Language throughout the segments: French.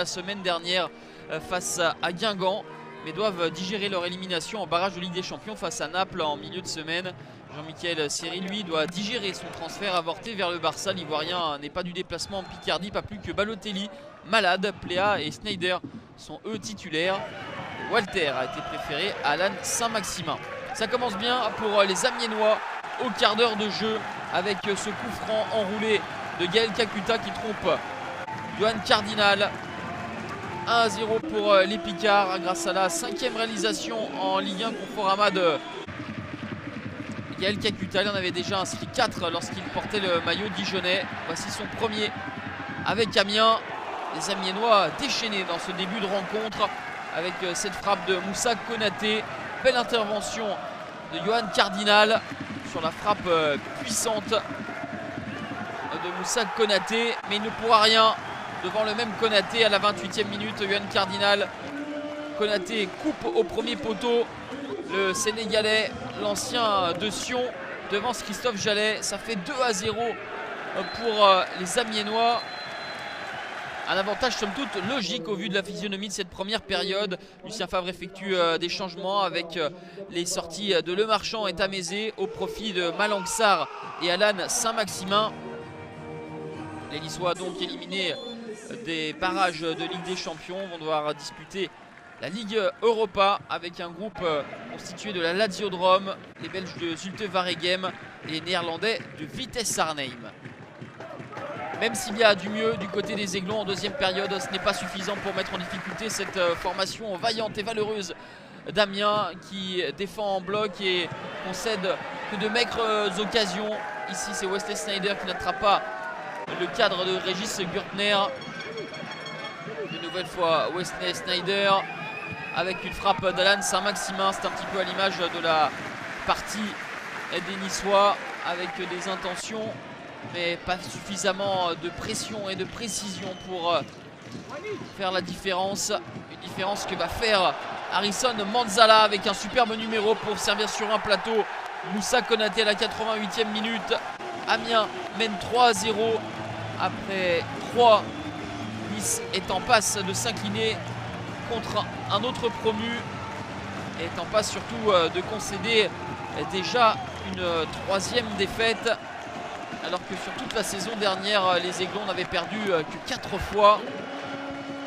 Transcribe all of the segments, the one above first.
la semaine dernière face à Guingamp, mais doivent digérer leur élimination en barrage de Ligue des Champions face à Naples en milieu de semaine. Jean-Michel Seri, lui, doit digérer son transfert avorté vers le Barça. L'Ivoirien n'est pas du déplacement en Picardie, pas plus que Balotelli, Malade, Pléa et Sneijder sont eux titulaires. Walter a été préféré à Alan Saint-Maximin. Ça commence bien pour les Amiénois au quart d'heure de jeu avec ce coup franc enroulé de Gaël Kakuta qui trompe Johan Cardinal. 1-0 pour les Picards grâce à la 5e réalisation en Ligue 1 Conforama de Gaël Kakuta. Il en avait déjà inscrit 4 lorsqu'il portait le maillot dijonnais. Voici son premier avec Amiens. Les Amiénois déchaînés dans ce début de rencontre avec cette frappe de Moussa Konaté. Belle intervention de Johan Cardinal sur la frappe puissante de Moussa Konaté, mais il ne pourra rien devant le même Konaté à la 28e minute. Johan Cardinal, Konaté coupe au premier poteau le Sénégalais, l'ancien de Sion, devance Christophe Jallet. Ça fait 2-0 pour les Amiénois. Un avantage somme toute logique au vu de la physionomie de cette première période. Lucien Favre effectue des changements avec les sorties de Le Marchand et Tamézé au profit de Malang Sarr et Alan Saint-Maximin. Les Niçois donc éliminés des barrages de Ligue des Champions vont devoir disputer la Ligue Europa avec un groupe constitué de la Lazio de Rome, les Belges de Zulte Waregem et les Néerlandais de Vitesse Arnhem. Même s'il y a du mieux du côté des Aiglons en deuxième période, ce n'est pas suffisant pour mettre en difficulté cette formation vaillante et valeureuse d'Amiens qui défend en bloc et concède que de maigres occasions. Ici c'est Wesley Sneijder qui n'attrape pas le cadre de Régis Gürtner. Une nouvelle fois Wesley Sneijder avec une frappe d'Alan Saint-Maximin. C'est un petit peu à l'image de la partie des Niçois avec des intentions mais pas suffisamment de pression et de précision pour faire la différence. Une différence que va faire Harrison Manzala avec un superbe numéro pour servir sur un plateau. Moussa Konaté à la 88e minute. Amiens mène 3-0 après 3. Nice est en passe de s'incliner contre un autre promu et est en passe surtout de concéder déjà une 3e défaite, alors que sur toute la saison dernière les Aiglons n'avaient perdu que 4 fois.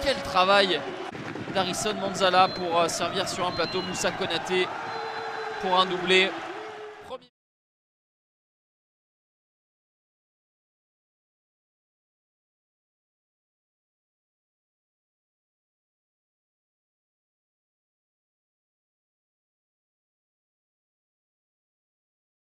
Quel travail d'Harrison Manzala pour servir sur un plateau Moussa Konaté pour un doublé.